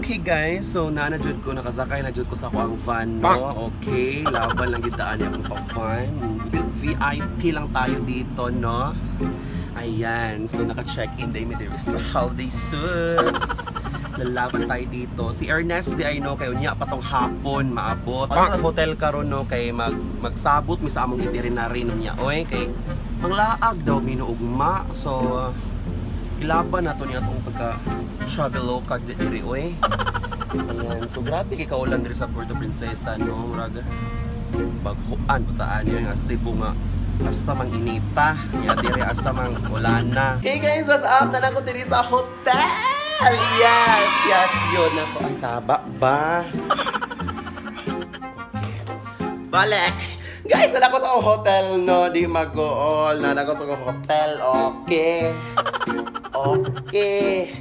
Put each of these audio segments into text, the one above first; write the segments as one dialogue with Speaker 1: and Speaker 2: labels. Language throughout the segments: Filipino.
Speaker 1: Okay guys, so nanajud ko, nakasakay na jud ko sa akong van, no? Okay, laban lang gitaan akong pa-van. VIP lang tayo dito, no? Ayan, so naka-check-in day me there sa holiday suits. Lalaban tayo dito. Si Ernest di ay no, kay unya pa tong hapon maabot. Pag hotel karon no, kay magsabot mi sa among itinerary niya. Oy, kay manglaag daw minuugma. So ilaban na to niya itong pagka-traveloka diri, oy. Ayan, so grabe kay kaulan diri sa Puerto Princesa, no? Muraga baghuan putaan niya nga Cebu nga hasta mang inita, ya diri hasta mang ulana. Hey guys, what's up? Nanako diri sa hotel. Yes, yun ako. Ang saba ba? Okay. Balik! Guys, nanako sa hotel, no? Di mag-gool. Nanako sa hotel, okay. Okay.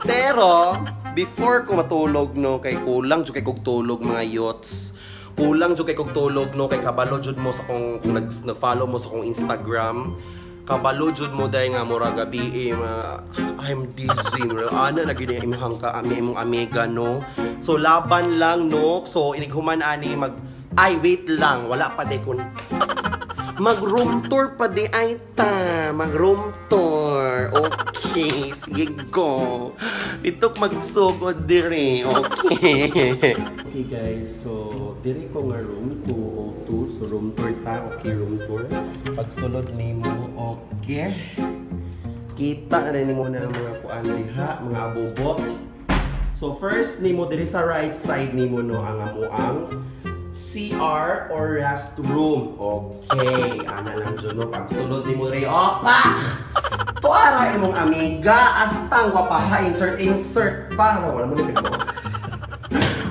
Speaker 1: Pero, before ko matulog, no? Kay kulang dyan kay kog tulog, mga yots. Kulang dyan kay kog tulog, no? Kay kabalo dyan mo sa kung nag-follow mo sa kong Instagram. Kabalo jud mo day nga mura gabi I'm dizzy ana na gid imong ka imong amiga, no. So laban lang, no. So inighuman ani wait lang, wala pa day kun mag-room tour pa di ay ta, mag-room tour. Okay, sige go. Dito magsugod dire. Okay. Okay guys, so dire ko nga room 202. So room tour ta. Okay, room tour. Pagsulod nimo, okay. Kita na nimo na mga kuan diha, mga abobot. So first nimo dire sa right side nimo, no, ang amuang CR or restroom. Okay, ana lang dyan, no. Pagsulod ni mo rin, opak! Tuara imong amiga, astang wapaha, insert pa. Wala mo na mo.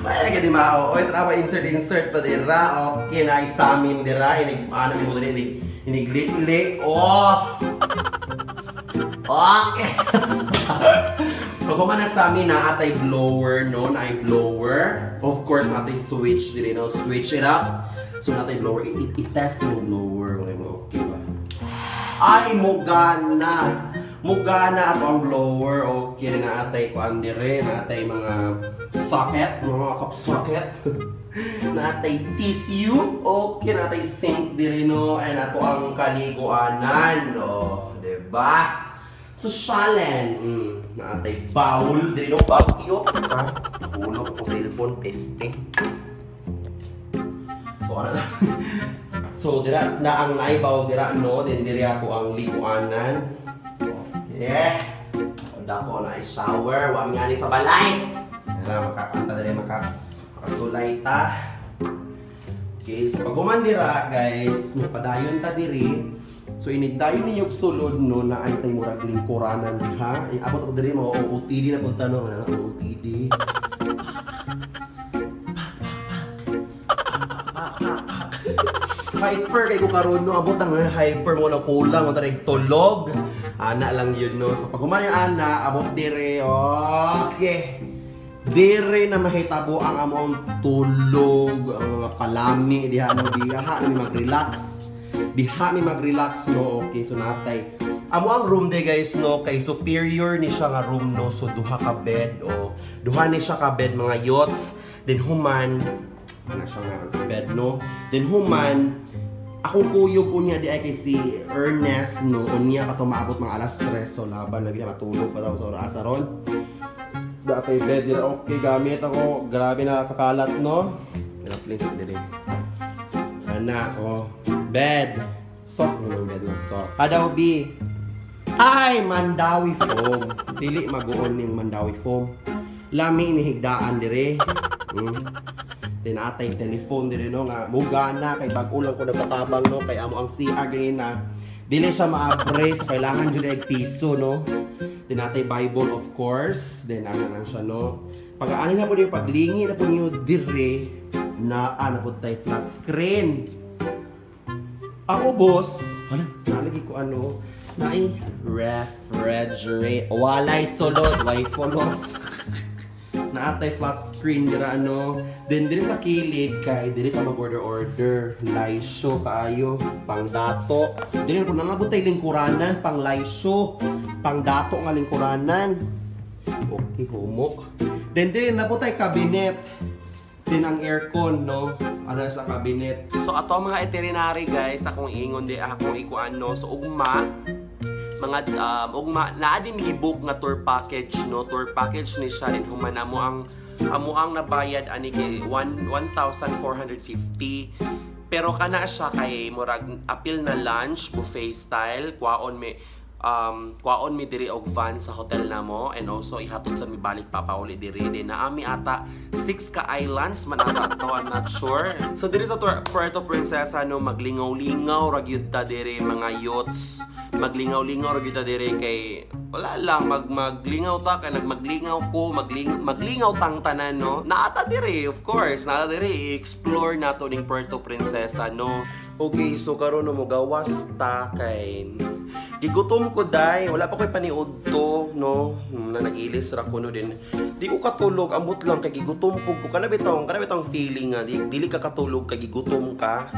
Speaker 1: May lagi di mao. Oy, trawa insert pa dira. Okay, na isamin dira. Ano mo dira, iniglik-lik. Oh! Okay. Pag kumanak sa amin na atay blower, no? Na ay blower. Of course, natay switch din, no? Switch it up. So, natay blower. I-test mo blower. Okay ba? Ay, mugana. Mugana ato ang blower. Okay, na atay kuan dire. Na atay mga socket. Mga cup socket. Na atay tissue. Okay, na atay sink dire, no? And ato ang kaliguanan, no? Diba? Sosyalen. Na atay bowl diri, no? Bowl iyo. Hulog ko cellphone peste. So ano na? So dira na ang naibaw dira, no? Din diri ako ang liguanan. Okay. Dako na i-shower, wa mi ani sa balay. Dira makakanta diri makasulay ta. Okay, so pag humandira, guys, mapadayon ta diri. So inigdayon ninyo sulod, no, na ay tayo murag lingkuranan, ha? Abot ako diri mga OOTD na punta, no? Ano, OOTD. Hyper kay ko karon, no? Abot ang hyper mo na kulang, mo tanig tulog. Ana lang yun, no? So pag humani ana, abot diri, okay. Diri na mahitabo ang among tulog, ang mga palami, diha, no? Diha, mag-relax. Diha mi mag-relax, no. Okay, so natay amo ang room day, guys, no, kay superior ni siya nga room, no. So duha ka bed, o duha ni siya ka bed, mga yots. Then human ana siya nga bed, no. Then human akong kuyog unya di ay kay si Ernest, no. Unya ka to maabot mga alas 3, so laban lagi na matulog pa daw sa oras aron. Datay bed dira, okay, gamit ako, grabe na kakalat, no. Kaya please diri. Ana, oh. Bed. Soft naman bed mo, soft. Adobe. Ay, Mandawi foam. Dili maguon ning Mandawi foam. Lami inihigdaan dire. Tinatay telephone dire, no, nga mugana kay bag-ulang ko nagpatabang, no, kay amo ang CR ganina. Dili siya ma-brace, kailangan jud ay piso, no. Tinatay Bible, of course. Then ano lang siya, no. Pag ano na po yung paglingi na po niyo dire na ano po tayo flat screen. Ako, boss, nalagi ko ano, naing refrigerate, walay sulod, way polos. Naatay flat screen dira, ano. Then diri sa kilid kay diri ka mag-order laisyo kaayo pang dato. Diri po nalabot tay lingkuranan pang laisyo, pang dato nga lingkuranan. Okay, humok. Then din na po tayo cabinet. Din ang aircon, no? Ano sa cabinet. So ato mga itinerary guys, akong iingon di akong ikuan no. So ugma naa di mi-book nga tour package, no? Tour package ni siya din human amo ang nabayad ani kay 1,450. Pero kana siya kay murag apil na lunch buffet style, kwaon mi diri og van sa hotel namo, and also ihatod sa mi balik papauli diri din na ami ata 6 ka islands man ata to, I'm not sure. So diri sa Puerto Princesa no, maglingaw-lingaw ra gyud ta diri mga yachts. Maglingaw-lingaw ra gyud ta diri kay wala lang maglingaw ta kay maglingaw ko, maglingaw tang tanan no. Naata diri, of course, naata diri explore nato ning Puerto Princesa no. Okay, so karon mo gawas ta kay gigutom ko day, wala pa ko'y paniod to, no? Na nagilis ra ko no din. Di ko katulog, ambot lang kay gigutom ko. Kanabitong feeling nga, dili ka katulog kay gigutom ka.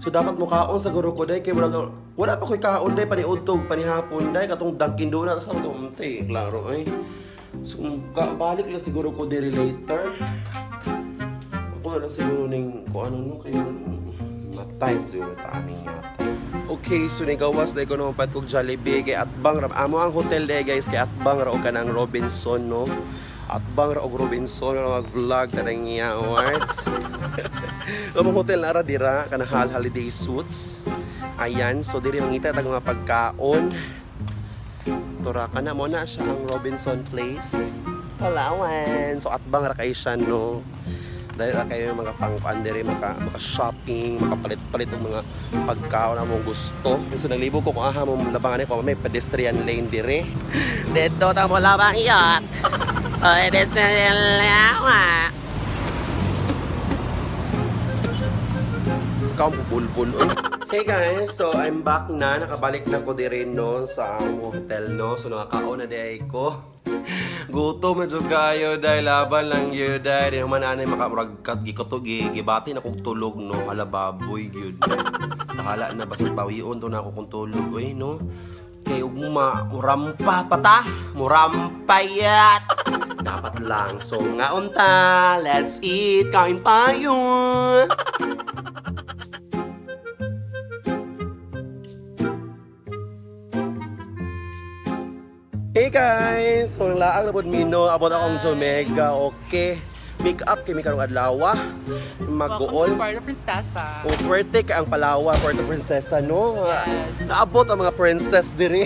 Speaker 1: So dapat mo kaon sa guro ko day kay wala pa ko'y kaon day paniod to, panihapon day katong Dunkin Donuts sa umte, klaro ay. So balik lang siguro ko diri later. Ako na lang siguro ning ko ano no kay na time siguro ta aming yata. Okay, so nigawas na ko naman patkog Jollibee kay Atbang ra. Amo ang hotel day guys kay Atbang ra o kanang Robinson no. Atbang ra og Robinson ra mag-vlog tanang iya awards. Ang hotel na ra dira kanang holiday suits. Ayan, so diri mangita tag mga pagkaon. Tora kana mo na siya ang Robinson Place. Palawan. So Atbang ra kay siya no. Dahil na kayo mga pang-pandere, maka-shopping, makapalit-palit ng mga pagkaon na mong gusto. So naglibo ko kung aha mong labangan ko, may pedestrian lane dire. Dito ta mo labang iyot. O, pedestrian lane. Ikaw ang bubulbul. Hey guys, so I'm back na. Nakabalik na ko dire no sa hotel no. So nakakaon na day ko. Gutom medyo kayo dahil laban lang yun dahil human anay makamuragkat gikotogi gibati na kong tulog no ala baboy yun bahala na basta pawion to na ako kung tulog oy no kay ugma murampa pata murampayat dapat lang so nga unta let's eat kain tayo. Hey guys! So laang na po mino, abot akong Jomega, okay? Make up kay Mikarong Adlawa, mag-gool.
Speaker 2: Welcome to Puerto Princesa.
Speaker 1: O swerte ka ang Palawa, Puerto Princesa, no?
Speaker 2: Yes.
Speaker 1: Naabot ang mga princess diri.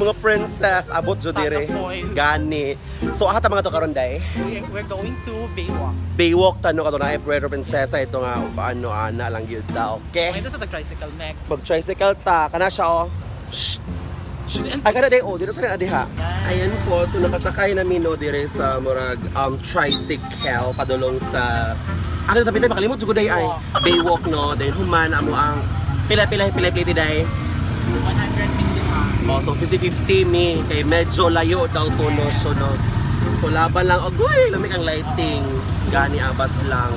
Speaker 1: Mga princess, abot jo diri. Gani. So ata mga to karon day?
Speaker 2: We're going to Baywalk.
Speaker 1: Baywalk tano kato na Puerto Princesa ito nga paano ana lang gyud ta, okay?
Speaker 2: Ito sa tricycle next.
Speaker 1: Mag-tricycle ta, kana siya oh. Shh. Ay kada day, oh, dito sa rin adiha. Ayan po, so nakasakay namin no dire sa murag tricycle padulong sa ako tabi tayo makalimot jud day ay Baywalk no, then human amo ang pila-pila day.
Speaker 2: 150
Speaker 1: Oh, so 50-50 mi kay medyo layo daw to no, so laban lang ogoy, lamig ang lighting. Gani abas lang.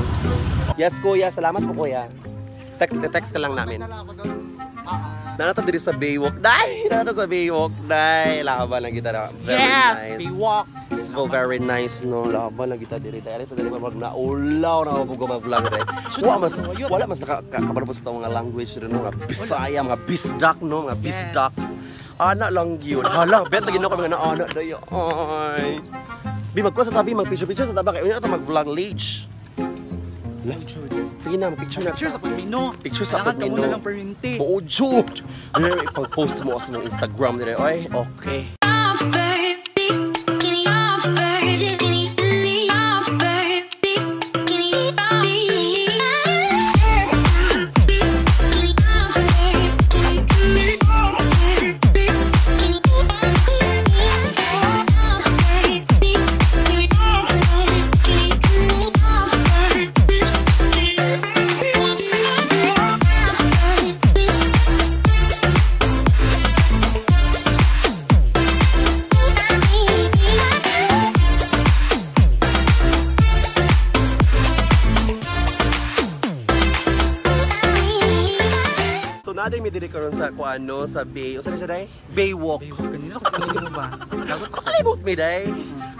Speaker 1: Yes kuya, salamat po kuya. Text ka lang namin. Nanata diri sa Baywalk. Nanata sa Baywalk. Laban lang kita na. Very nice.
Speaker 2: Baywalk.
Speaker 1: So very nice no. Laban lang kita diri. Dahil sa diri mag naulaw na ako mag-vlog diri. Wala mas nakakabalo sa mga language rin no. Mga Bisaya, mga Bisdak no, mga Bisdak. Ana lang yun. Hala, bet lagi na ko mga anak dayo. Ay. Bi magkuha sa tabi, mag-picture sa tabi kay unya ta mag-vlog lage. Sige na, picture na.
Speaker 2: Picture sa pagmino.
Speaker 1: Picture sa
Speaker 2: pagmino. Kailangan ka muna ng perminti.
Speaker 1: Oo, Jude! Ipag-post mo sa mong Instagram nila. Ay, okay. Naday mi diri karon sa kuano sa Bay. Usa na siya day? Baywalk.
Speaker 2: Baywalk kanina kasi ano ba?
Speaker 1: Makalimot mi day.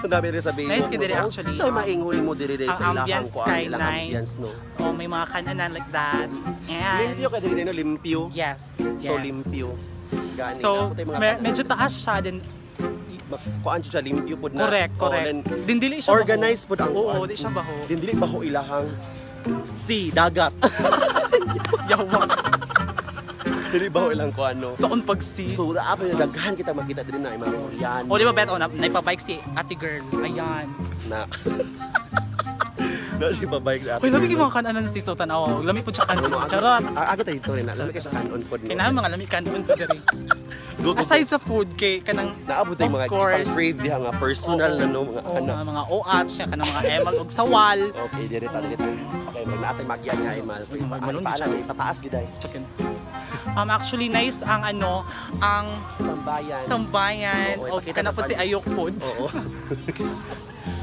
Speaker 1: Ang dami rin sa Baywalk.
Speaker 2: Nice ka diri actually.
Speaker 1: Sa maingol mo diri
Speaker 2: Ang
Speaker 1: sa ilahang
Speaker 2: ambience
Speaker 1: ko,
Speaker 2: kay
Speaker 1: ilang
Speaker 2: nice.
Speaker 1: ambience, no?
Speaker 2: Oh, may mga kananan like that. And
Speaker 1: Limpyo ka diri, no? Limpyo.
Speaker 2: yes.
Speaker 1: So,
Speaker 2: yes.
Speaker 1: limpyo. Gani.
Speaker 2: So,
Speaker 1: Ako tayo mga
Speaker 2: medyo taas siya din.
Speaker 1: kuan siya limpyo pud na.
Speaker 2: Correct,
Speaker 1: Oh,
Speaker 2: correct.
Speaker 1: then
Speaker 2: Din dili siya
Speaker 1: organized pud ang
Speaker 2: baho. Oo,
Speaker 1: kuan.
Speaker 2: di siya baho.
Speaker 1: Din dili baho ilahang sea, dagat.
Speaker 2: Yawa.
Speaker 1: Dili baho ilang kuan no.
Speaker 2: So, on pag-see.
Speaker 1: So, dapat na daghan kita makita diri na yung mga Koreano.
Speaker 2: O, di ba, Beto, naipabike si ate girl. Ayan.
Speaker 1: Na. Na siya pa-bike na.
Speaker 2: Uy, lami kayo mga kananan si Sultan Awa. Lami po siya kanon. Charot.
Speaker 1: Aga tayo ito rin. Alam mo kasi kanon pod no.
Speaker 2: Kailangan mga lami kanon po diri. Aside sa food, kay kanang
Speaker 1: naabot tayong mga
Speaker 2: of course.
Speaker 1: pang-crave diha nga personal na no mga
Speaker 2: oh,
Speaker 1: anak.
Speaker 2: mga OAT siya, kanang mga emal og sawal.
Speaker 1: Okay, direta. Okay, mag naatay magian nga imal. So,
Speaker 2: Malong
Speaker 1: paalan
Speaker 2: siya.
Speaker 1: ipataas giday.
Speaker 2: Chicken. Actually, nice ang ang
Speaker 1: Tambayan.
Speaker 2: tambayan.
Speaker 1: Oo,
Speaker 2: O,
Speaker 1: ipakita
Speaker 2: kana
Speaker 1: na
Speaker 2: po si
Speaker 1: pa-
Speaker 2: Ayok food.
Speaker 1: Oo.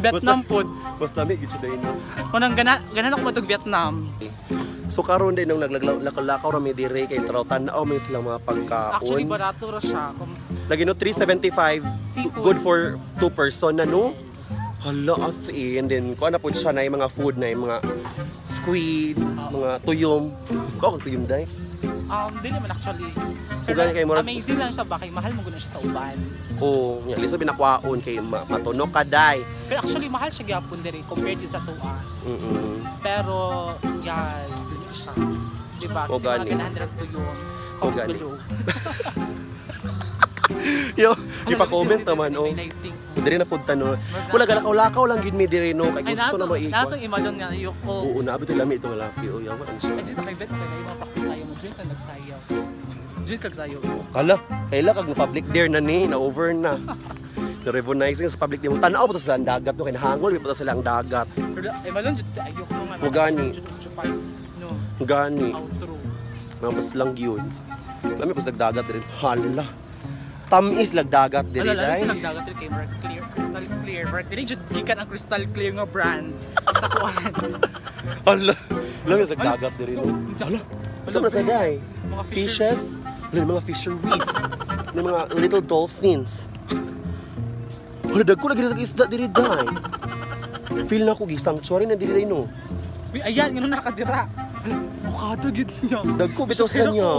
Speaker 2: Vietnam food.
Speaker 1: Mas lamig gid siya no.
Speaker 2: Unang ganan ako matug Vietnam.
Speaker 1: So karon din nung naglakaw-lakaw ra mi dire kay tanaw mi sila mga pagkaon.
Speaker 2: Actually, barato ra siya.
Speaker 1: Lagi no 375
Speaker 2: Seafood.
Speaker 1: good for 2 person na no. Hala as in then kuha na po siya na yung mga food na yung mga squid, mga tuyom. Kuha kag tuyom dai.
Speaker 2: Dili man actually.
Speaker 1: Ugani kay murag-
Speaker 2: amazing lang siya ba kay mahal mo gud na siya sa uban.
Speaker 1: Oh, nya lisa binakwaon kay matunok ka dai.
Speaker 2: Pero actually mahal siya gyapon diri compared din sa tuwa. Pero yes, dili siya. Diba? Kasi
Speaker 1: Ugani.
Speaker 2: mga ganahan dira tuyom.
Speaker 1: Ugani.
Speaker 2: Below.
Speaker 1: Yo, ipa-comment naman oh.
Speaker 2: Lighting.
Speaker 1: Diri na pud no. Wala galakaw-lakaw lang gid mi diri no kay
Speaker 2: Ay,
Speaker 1: gusto na maikot.
Speaker 2: natong imadon nga ayok ko.
Speaker 1: Oo, naabot yung lami itong lalaki. O, yawa ang siya.
Speaker 2: Ay, dito kay Bet, kaya yung pakisayo mo. Drink ka nagsayaw. Drink kagsayaw.
Speaker 1: Kala, kaila kag na-public dare na ni, na-over na. Na-revolutionizing sa public dare mo. Tanaw po sila ang dagat, no? Kinahangol, may po sila ang dagat.
Speaker 2: Pero ay malon jud sa ayok mo man.
Speaker 1: Ugani.
Speaker 2: No,
Speaker 1: Gani,
Speaker 2: outro.
Speaker 1: namas lang yun. Lami po sa dagat rin. Hala. Tamis lag dagat diri
Speaker 2: Alala,
Speaker 1: day.
Speaker 2: sa nagdagat rin kay Mark Clear. Crystal Clear. Mark, dili jud gikan ang Crystal Clear nga brand. Sa kuwan.
Speaker 1: Hala. Lami sa dagat diri no.
Speaker 2: Hala.
Speaker 1: Basta na sa day.
Speaker 2: Mga
Speaker 1: Fishes. Ano mga fisheries. Ano mga little dolphins. Hala, dagko lagi sa isda diri day. Feel na ko sanctuary na diri day no.
Speaker 2: Uy, ayan, ngano nakadira. Bukado gid niya.
Speaker 1: Dagko bitaw sa kanya.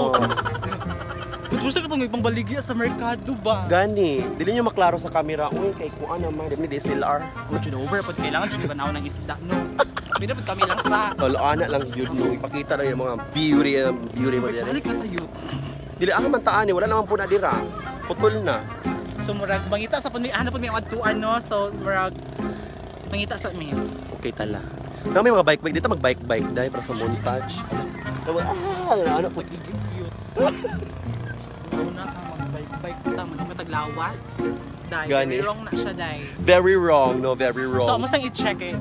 Speaker 2: Kung sa katong ipangbaligya sa merkado ba?
Speaker 1: Gani, dili nyo maklaro sa camera. Uy, kay kuan naman, dili DSLR.
Speaker 2: Kung yun over, pag kailangan siya ibanaw ng isda, no? Hindi pag kami lang sa...
Speaker 1: Tolo, ana lang yun no. Ipakita na yung mga beauty mo dyan.
Speaker 2: Balik na tayo.
Speaker 1: Dili ang mantaan wala naman po na dira. Putol na.
Speaker 2: So, murag, mangita sa pun, hanap po may adtuan, no? So, murag, mangita sa may.
Speaker 1: Okay tala. Na may mga bike dito mag-bike dahil para sa montage. Ano po?
Speaker 2: Una ka mag-bike ta, man ako taglawas. Dahil,
Speaker 1: Gani.
Speaker 2: very wrong na siya, dahil.
Speaker 1: Very wrong, no? Very
Speaker 2: So,
Speaker 1: wrong.
Speaker 2: musang i-check eh.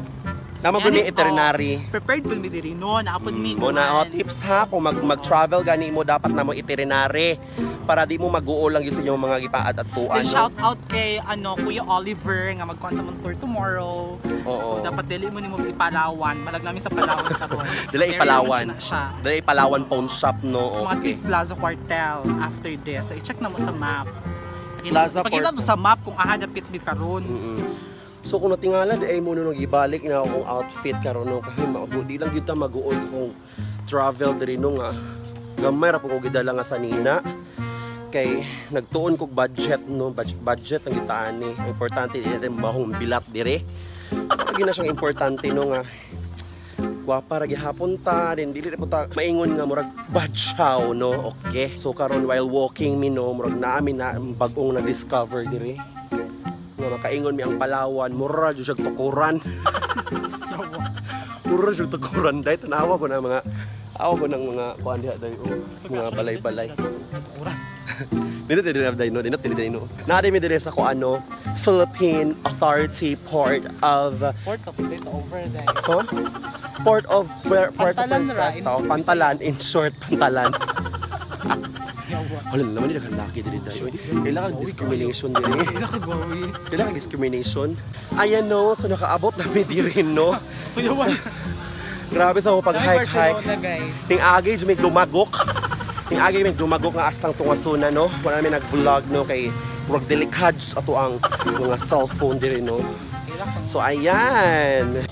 Speaker 1: Naman po ni itinerary.
Speaker 2: Prepared po mi diri, no? Naapod mi.
Speaker 1: O na tips ha, kung mag-travel gani mo dapat na mo itinerary para di mo mag-uol lang yun sa inyong mga gipaat at tuan.
Speaker 2: Then shout out kay Kuya Oliver nga magkuhan sa mong tour tomorrow.
Speaker 1: Oo.
Speaker 2: So dapat dili mo nimo ipalawan, malag namin sa Palawan karon.
Speaker 1: Dili Palawan.
Speaker 2: Na siya.
Speaker 1: Dali Palawan Pawn Shop, no?
Speaker 2: Sa mga
Speaker 1: Okay.
Speaker 2: Tweed Plaza Quartel after this. So i-check na mo sa map.
Speaker 1: Plaza
Speaker 2: Pakita mo sa map kung aha dapit mi karon.
Speaker 1: So kung natingala di ay mo nung ibalik na akong outfit karon no kasi di lang gyud ta mag-uol sa kong travel diri no nga gamay ra po ko gidala nga sa nina kay nagtuon kog budget no budget ang gitaan ni importante di mahong bilat dire lagi na siyang importante no nga gwapa ra gihapon ta din dili po ta maingon nga murag badyaw no okay so karon while walking mi no murag naamin na bag-ong na discover dire nga makaingon mi ang Palawan mura jud siya tukuran mura siya tukuran dai tanawa ko na mga awa ko ng mga kuan diha dai mga balay-balay dito dai no na mi dire sa ko ano Philippine Authority Port of
Speaker 2: Port of it over there.
Speaker 1: huh? Port of
Speaker 2: Pantalan ra,
Speaker 1: Princesa o Pantalan in short Pantalan
Speaker 2: Yawa.
Speaker 1: wala naman nila laki diri dai kailangan discrimination diri
Speaker 2: Nakagawi.
Speaker 1: kailangan discrimination ayan no so nakaabot na mi diri no
Speaker 2: Kuyawan.
Speaker 1: grabe sa mo pag-hike
Speaker 2: Barcelona, guys.
Speaker 1: ting agay may dumagok ting agay may dumagok nga astang tungasuna no wala mi nag-vlog no kay murag delikads ato ang mga cellphone diri no
Speaker 2: Wala ka.
Speaker 1: So ayan.